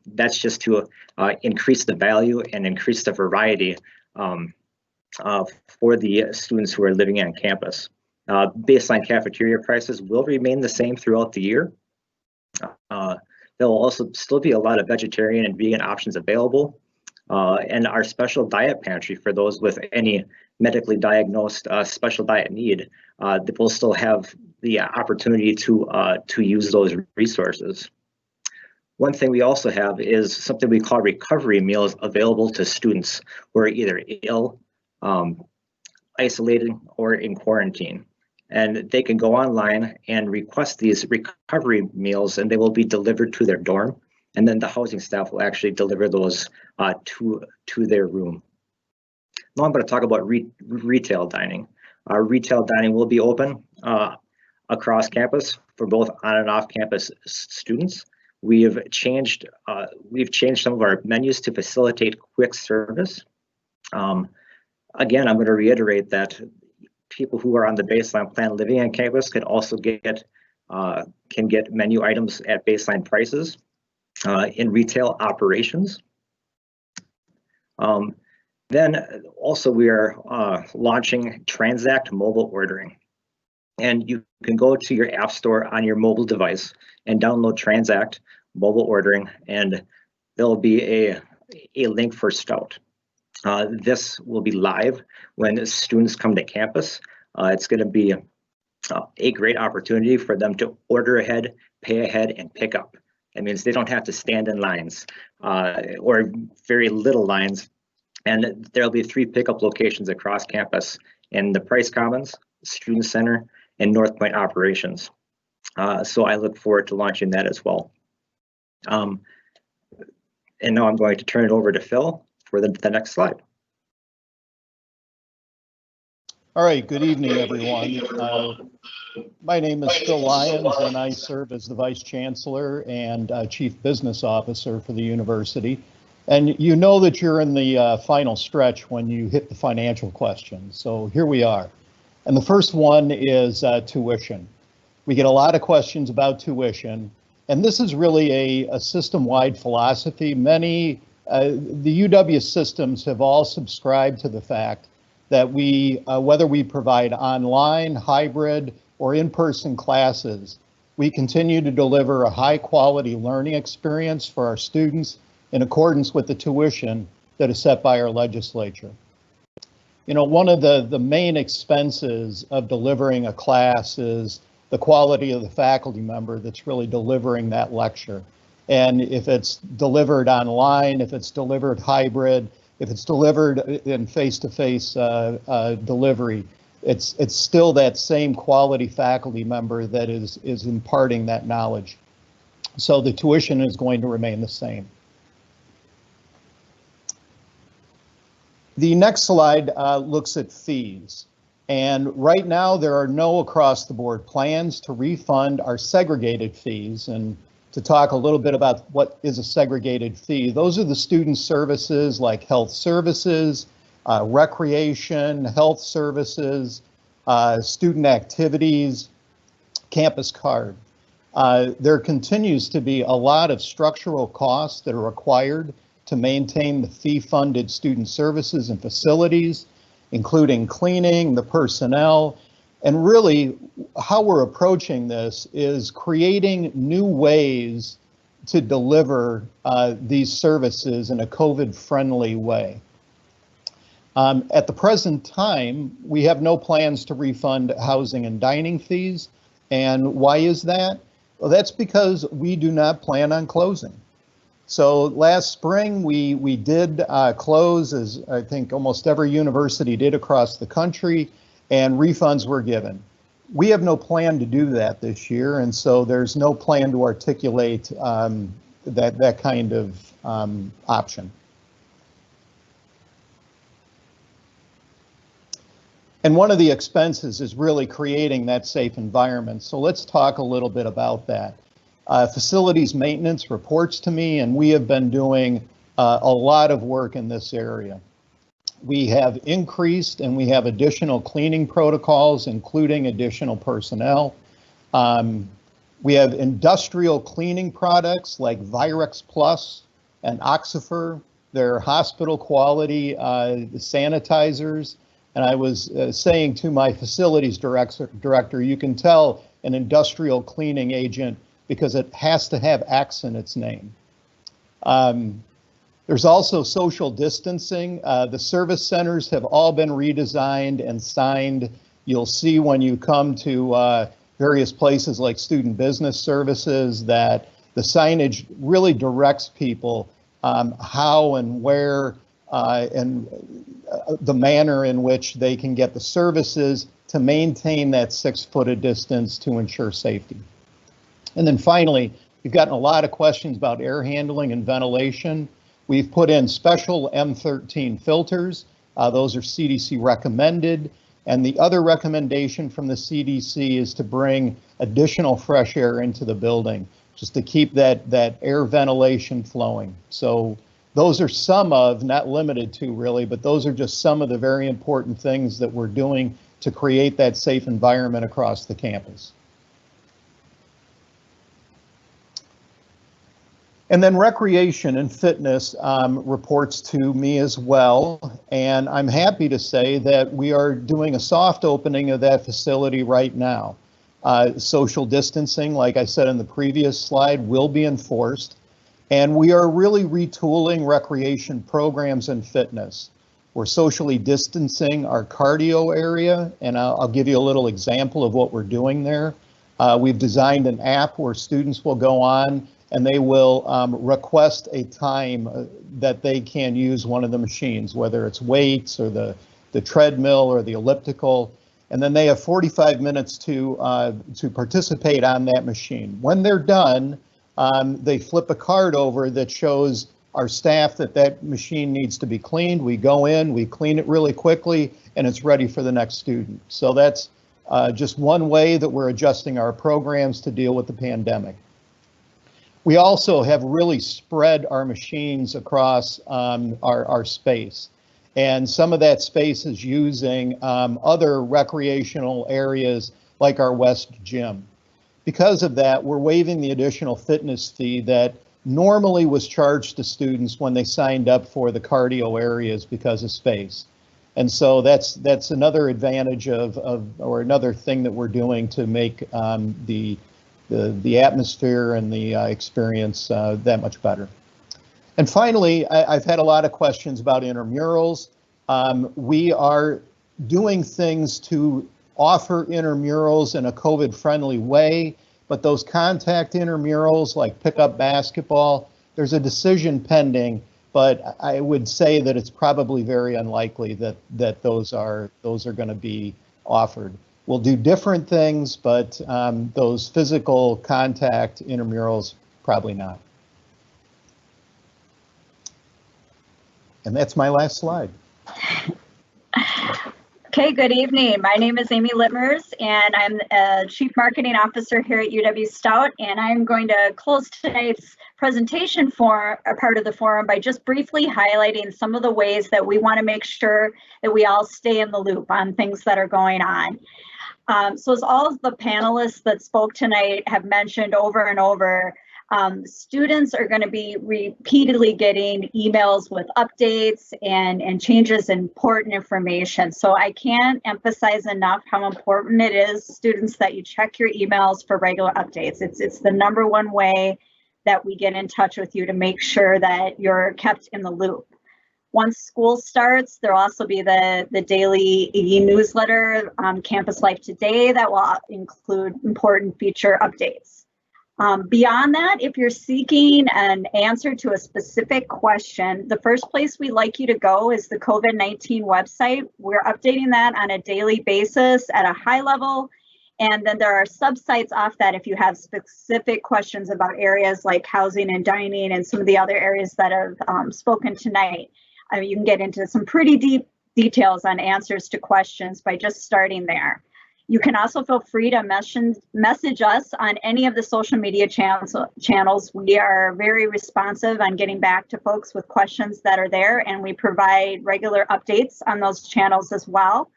That's just to increase the value and increase the variety for the students who are living on campus. Baseline cafeteria prices will remain the same throughout the year. There will also still be a lot of vegetarian and vegan options available. and our special diet pantry for those with any medically diagnosed special diet need. They will still have the opportunity to use those resources. One thing we also have is something we call recovery meals available to students who are either ill, isolated, or in quarantine. And they can go online and request these recovery meals, and they will be delivered to their dorm. And then the housing staff will actually deliver those to their room. Now I'm going to talk about retail dining. Retail dining will be open across campus for both on and off campus students. We've changed some of our menus to facilitate quick service. Again, I'm going to reiterate that people who are on the baseline plan living on campus can also get menu items at baseline prices in retail operations. Then also we are launching Transact mobile ordering. And you can go to your app store on your mobile device and download Transact mobile ordering, and there'll be a link for Stout. This will be live when students come to campus. It's going to be a great opportunity for them to order ahead, pay ahead, and pick up. That means they don't have to stand in lines or very little lines. And there'll be 3 pickup locations across campus in the Price Commons, Student Center, and North Point operations. So I look forward to launching that as well. And now I'm going to turn it over to Phil for the next slide. All right, good evening, everyone. My name is Phil Lyons, and I serve as the Vice Chancellor and Chief Business Officer for the university. And you know that you're in the final stretch when you hit the financial questions. So here we are. And the first one is tuition. We get a lot of questions about tuition, and this is really a system-wide philosophy. Many, the UW systems have all subscribed to the fact that whether we provide online, hybrid, or in-person classes, we continue to deliver a high-quality learning experience for our students in accordance with the tuition that is set by our legislature. You know, one of the main expenses of delivering a class is the quality of the faculty member that's really delivering that lecture. And if it's delivered online, if it's delivered hybrid, if it's delivered in face-to-face delivery, it's still that same quality faculty member that is imparting that knowledge. So the tuition is going to remain the same. The next slide looks at fees. And right now there are no across-the-board plans to refund our segregated fees. And to talk a little bit about what is a segregated fee, those are the student services like health services, recreation, health services, student activities, campus card. There continues to be a lot of structural costs that are required to maintain the fee-funded student services and facilities, including cleaning, the personnel, and really how we're approaching this is creating new ways to deliver these services in a COVID-friendly way. At the present time, we have no plans to refund housing and dining fees. And why is that? Well, that's because we do not plan on closing. So last spring, we did close, as I think almost every university did across the country, and refunds were given. We have no plan to do that this year, and so there's no plan to articulate that kind of option. And one of the expenses is really creating that safe environment. So let's talk a little bit about that. Facilities maintenance reports to me, and we have been doing a lot of work in this area. We have increased and we have additional cleaning protocols, including additional personnel. We have industrial cleaning products like Virex Plus and Oxifer. They're hospital quality sanitizers. And I was saying to my facilities director, you can tell an industrial cleaning agent because it has to have X in its name. There's also social distancing. The service centers have all been redesigned and signed. You'll see when you come to various places like student business services that the signage really directs people how and where and the manner in which they can get the services to maintain that 6-foot distance to ensure safety. And then finally, we've gotten a lot of questions about air handling and ventilation. We've put in special M13 filters. Those are CDC recommended. And the other recommendation from the CDC is to bring additional fresh air into the building, just to keep that air ventilation flowing. So those are some of, not limited to really, but those are just some of the very important things that we're doing to create that safe environment across the campus. And then recreation and fitness reports to me as well. And I'm happy to say that we are doing a soft opening of that facility right now. Social distancing, like I said in the previous slide, will be enforced. And we are really retooling recreation programs and fitness. We're socially distancing our cardio area, and I'll give you a little example of what we're doing there. We've designed an app where students will go on and they will request a time that they can use one of the machines, whether it's weights or the treadmill or the elliptical, and then they have 45 minutes to participate on that machine. When they're done, they flip a card over that shows our staff that machine needs to be cleaned. We go in, we clean it really quickly, and it's ready for the next student. So that's just one way that we're adjusting our programs to deal with the pandemic. We also have really spread our machines across our space. And some of that space is using other recreational areas like our West Gym. Because of that, we're waiving the additional fitness fee that normally was charged to students when they signed up for the cardio areas because of space. And so that's another advantage or another thing that we're doing to make the atmosphere and the experience that much better. And finally, I've had a lot of questions about intramurals. We are doing things to offer intramurals in a COVID-friendly way, but those contact intramurals like pickup basketball, there's a decision pending, but I would say that it's probably very unlikely that those are going to be offered. We'll do different things, but those physical contact intramurals, probably not. And that's my last slide. Okay, good evening. My name is Amy Littmers, and I'm a Chief Marketing Officer here at UW-Stout, and I'm going to close tonight's presentation for a part of the forum by just briefly highlighting some of the ways that we want to make sure that we all stay in the loop on things that are going on. So as all of the panelists that spoke tonight have mentioned over and over, students are going to be repeatedly getting emails with updates and changes in important information. So I can't emphasize enough how important it is, students, that you check your emails for regular updates. It's the #1 way that we get in touch with you to make sure that you're kept in the loop. Once school starts, there'll also be the daily e-newsletter, Campus Life Today, that will include important feature updates. Beyond that, if you're seeking an answer to a specific question, the first place we'd like you to go is the COVID-19 website. We're updating that on a daily basis at a high level. And then there are subsites off that if you have specific questions about areas like housing and dining and some of the other areas that have spoken tonight. I mean, you can get into some pretty deep details on answers to questions by just starting there. You can also feel free to message us on any of the social media channels. We are very responsive on getting back to folks with questions that are there, and we provide regular updates on those channels as well.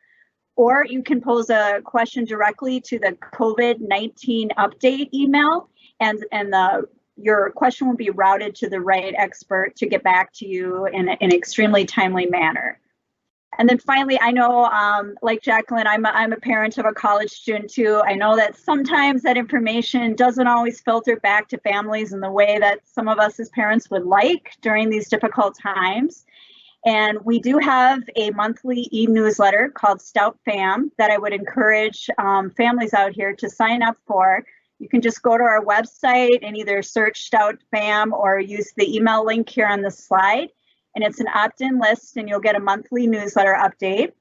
Or you can pose a question directly to the COVID-19 update email, and your question will be routed to the right expert to get back to you in an extremely timely manner. And then finally, I know, like Jacqueline, I'm a parent of a college student too. I know that sometimes that information doesn't always filter back to families in the way that some of us as parents would like during these difficult times. And we do have a monthly e-newsletter called Stout Fam that I would encourage families out here to sign up for. You can just go to our website and either search Stout Fam or use the email link here on the slide. And it's an opt-in list, and you'll get a monthly newsletter update.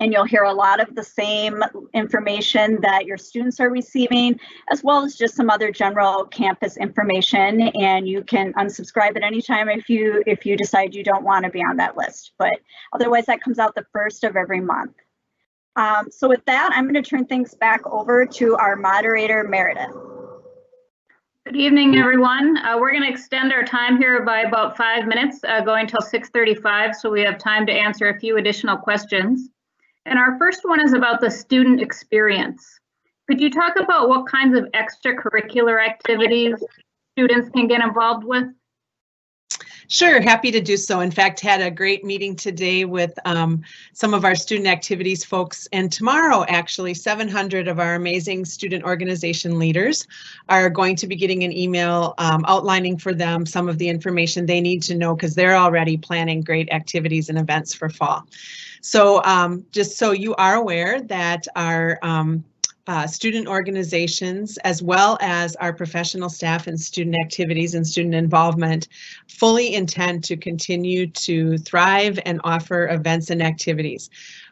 And you'll hear a lot of the same information that your students are receiving, as well as just some other general campus information. And you can unsubscribe at any time if you decide you don't want to be on that list. But otherwise, that comes out the first of every month. So with that, I'm going to turn things back over to our moderator, Meredith. Good evening, everyone. We're going to extend our time here by about 5 minutes, going till 6:35, so we have time to answer a few additional questions. And our first one is about the student experience. Could you talk about what kinds of extracurricular activities students can get involved with? Sure, happy to do so. In fact, had a great meeting today with some of our student activities folks, and tomorrow actually 700 of our amazing student organization leaders are going to be getting an email outlining for them some of the information they need to know, because they're already planning great activities and events for fall. So just so you are aware that our student organizations, as well as our professional staff and student activities and student involvement, fully intend to continue to thrive and offer events and activities.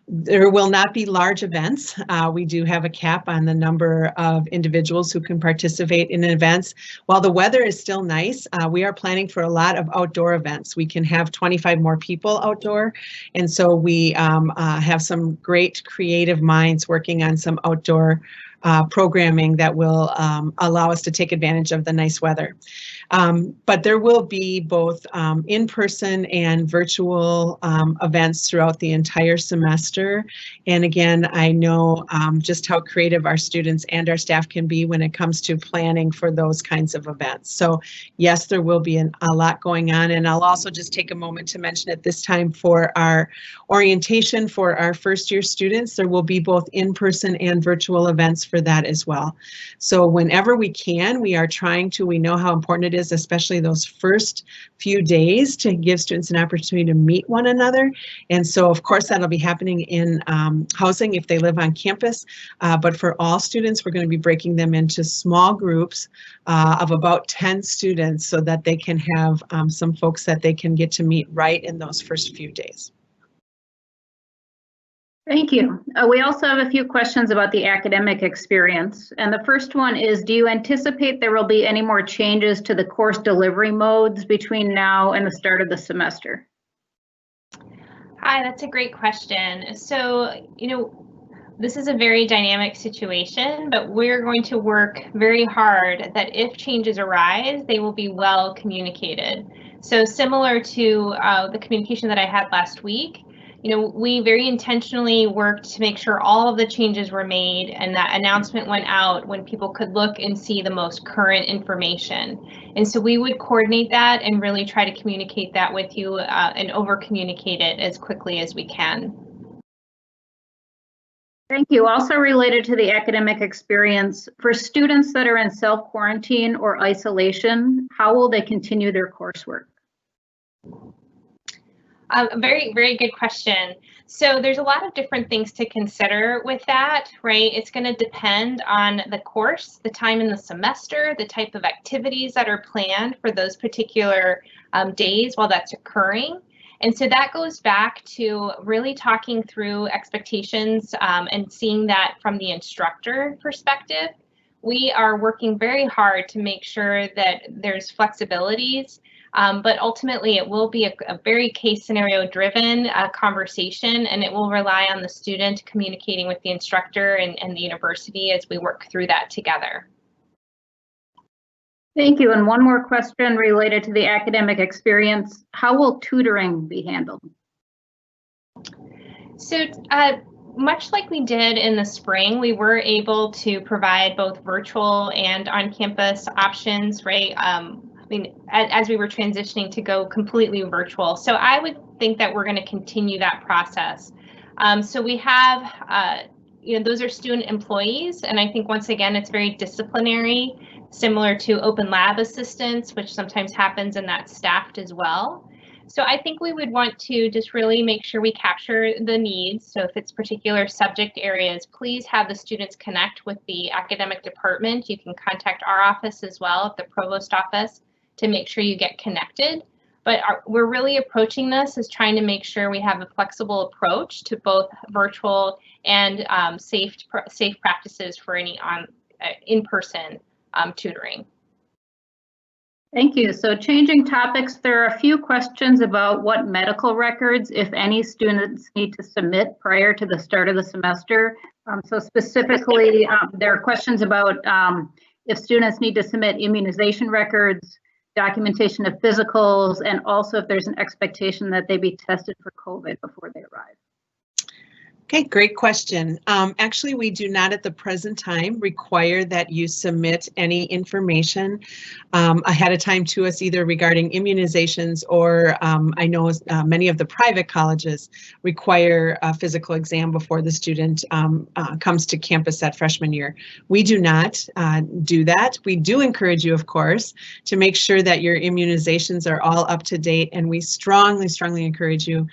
There will not be large events. We do have a cap on the number of individuals who can participate in events. While the weather is still nice, we are planning for a lot of outdoor events. We can have 25 more people outdoor. And so we have some great creative minds working on some outdoor programming that will allow us to take advantage of the nice weather. But there will be both in-person and virtual events throughout the entire semester. And again, I know just how creative our students and our staff can be when it comes to planning for those kinds of events. So yes, there will be a lot going on. And I'll also just take a moment to mention at this time for our orientation for our first year students, there will be both in-person and virtual events for that as well. So whenever we can, we are trying to, we know how important it is, especially those first few days, to give students an opportunity to meet one another. And so of course that'll be happening in housing if they live on campus, but for all students, we're going to be breaking them into small groups of about 10 students so that they can have some folks that they can get to meet right in those first few days. Thank you. We also have a few questions about the academic experience. And the first one is, do you anticipate there will be any more changes to the course delivery modes between now and the start of the semester? Hi, that's a great question. So, this is a very dynamic situation, but we're going to work very hard that if changes arise, they will be well communicated. So similar to the communication that I had last week, we very intentionally worked to make sure all of the changes were made and that announcement went out when people could look and see the most current information. And so we would coordinate that and really try to communicate that with you and over communicate it as quickly as we can. Thank you. Also related to the academic experience, for students that are in self-quarantine or isolation, how will they continue their coursework? Very, very good question. So there's a lot of different things to consider with that, right? It's going to depend on the course, the time in the semester, the type of activities that are planned for those particular days while that's occurring. And so that goes back to really talking through expectations and seeing that from the instructor perspective. We are working very hard to make sure that there's flexibilities, but ultimately it will be a very case scenario driven conversation, and it will rely on the student communicating with the instructor and the university as we work through that together. Thank you. And one more question related to the academic experience. How will tutoring be handled? So much like we did in the spring, we were able to provide both virtual and on-campus options, right? As we were transitioning to go completely virtual. So I would think that we're going to continue that process. So we have, those are student employees, and I think once again, it's very disciplinary, similar to open lab assistants, which sometimes happens in that staffed as well. So I think we would want to just really make sure we capture the needs. So if it's particular subject areas, please have the students connect with the academic department. You can contact our office as well, at the provost office, to make sure you get connected. But we're really approaching this as trying to make sure we have a flexible approach to both virtual and safe practices for any in-person tutoring. Thank you. So changing topics, there are a few questions about what medical records, if any, students need to submit prior to the start of the semester. So specifically, there are questions about if students need to submit immunization records, documentation of physicals, and also if there's an expectation that they be tested for COVID before they arrive. Okay, great question. Actually, we do not at the present time require that you submit any information ahead of time to us, either regarding immunizations or I know many of the private colleges require a physical exam before the student comes to campus that freshman year. We do not do that. We do encourage you, of course, to make sure that your immunizations are all up to date, and we strongly, strongly encourage you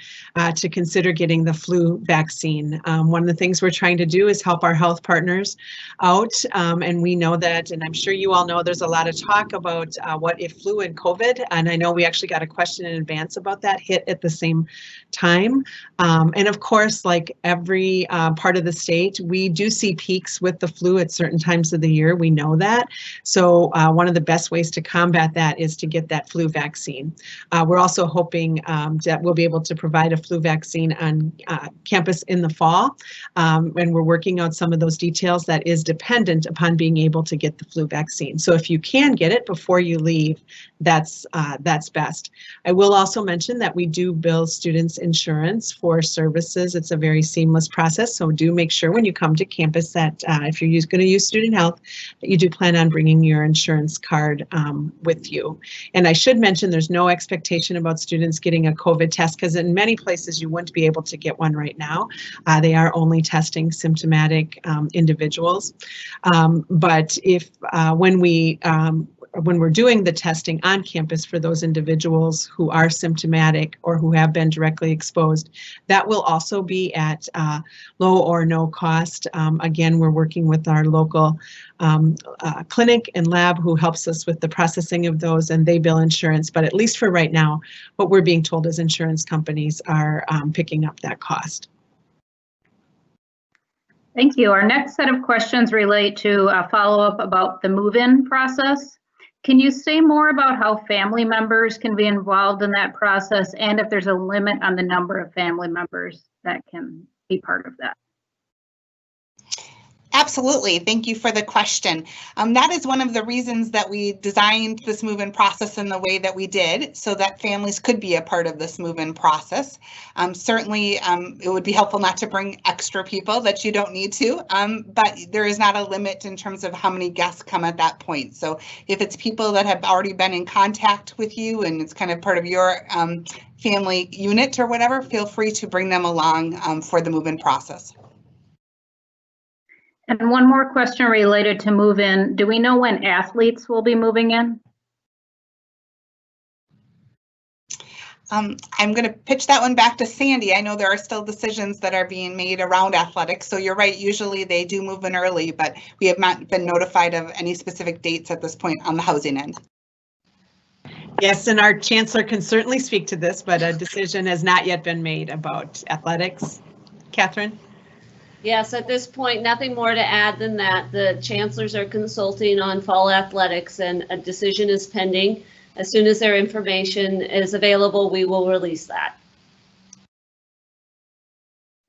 to consider getting the flu vaccine. One of the things we're trying to do is help our health partners out, and we know that, and I'm sure you all know, there's a lot of talk about what if flu and COVID, and I know we actually got a question in advance about that hit at the same time. And of course, like every part of the state, we do see peaks with the flu at certain times of the year. We know that. So one of the best ways to combat that is to get that flu vaccine. We're also hoping that we'll be able to provide a flu vaccine on campus in the fall, and we're working out some of those details. That is dependent upon being able to get the flu vaccine. So if you can get it before you leave, that's best. I will also mention that we do bill students insurance for services. It's a very seamless process, so do make sure when you come to campus that if you're going to use student health, that you do plan on bringing your insurance card with you. And I should mention there's no expectation about students getting a COVID test, because in many places you wouldn't be able to get one right now. They are only testing symptomatic individuals. But if when we're doing the testing on campus for those individuals who are symptomatic or who have been directly exposed, that will also be at low or no cost. Again, we're working with our local clinic and lab who helps us with the processing of those, and they bill insurance. But at least for right now, what we're being told is insurance companies are picking up that cost. Thank you. Our next set of questions relate to a follow-up about the move-in process. Can you say more about how family members can be involved in that process, and if there's a limit on the number of family members that can be part of that? Absolutely. Thank you for the question. That is one of the reasons that we designed this move-in process in the way that we did, so that families could be a part of this move-in process. Certainly, it would be helpful not to bring extra people that you don't need to, but there is not a limit in terms of how many guests come at that point. So if it's people that have already been in contact with you and it's kind of part of your family unit or whatever, feel free to bring them along for the move-in process. And one more question related to move-in. Do we know when athletes will be moving in? I'm going to pitch that one back to Sandy. I know there are still decisions that are being made around athletics, so you're right. Usually they do move in early, but we have not been notified of any specific dates at this point on the housing end. Yes, and our chancellor can certainly speak to this, but a decision has not yet been made about athletics. Catherine? Yes, at this point, nothing more to add than that. The chancellors are consulting on fall athletics, and a decision is pending. As soon as their information is available, we will release that.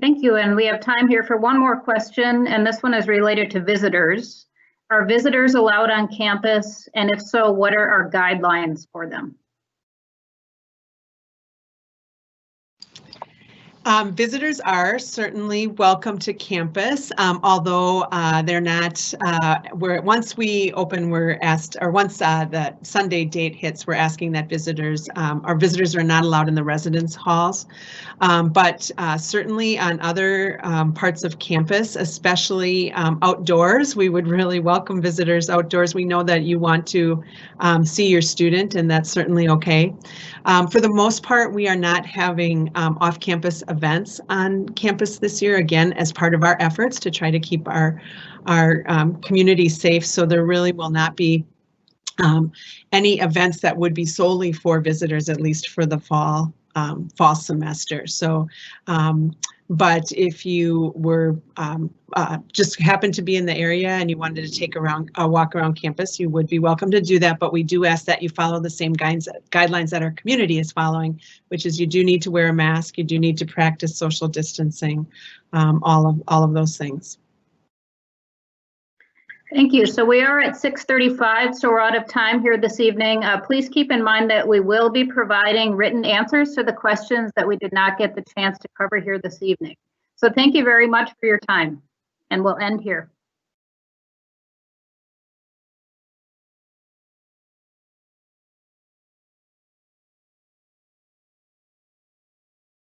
Thank you, and we have time here for one more question, and this one is related to visitors. Are visitors allowed on campus, and if so, what are our guidelines for them? Visitors are certainly welcome to campus, although they're not, once we open, we're asked, or once the Sunday date hits, we're asking that our visitors are not allowed in the residence halls. But certainly on other parts of campus, especially outdoors, we would really welcome visitors outdoors. We know that you want to see your student, and that's certainly okay. For the most part, we are not having off-campus events on campus this year, again, as part of our efforts to try to keep our community safe. So there really will not be any events that would be solely for visitors, at least for the fall semester. So, but if you were just happened to be in the area and you wanted to take a walk around campus, you would be welcome to do that. But we do ask that you follow the same guidelines that our community is following, which is you do need to wear a mask, you do need to practice social distancing, all of those things. Thank you. So we are at 6:35, so we're out of time here this evening. Please keep in mind that we will be providing written answers to the questions that we did not get the chance to cover here this evening. So thank you very much for your time, and we'll end here.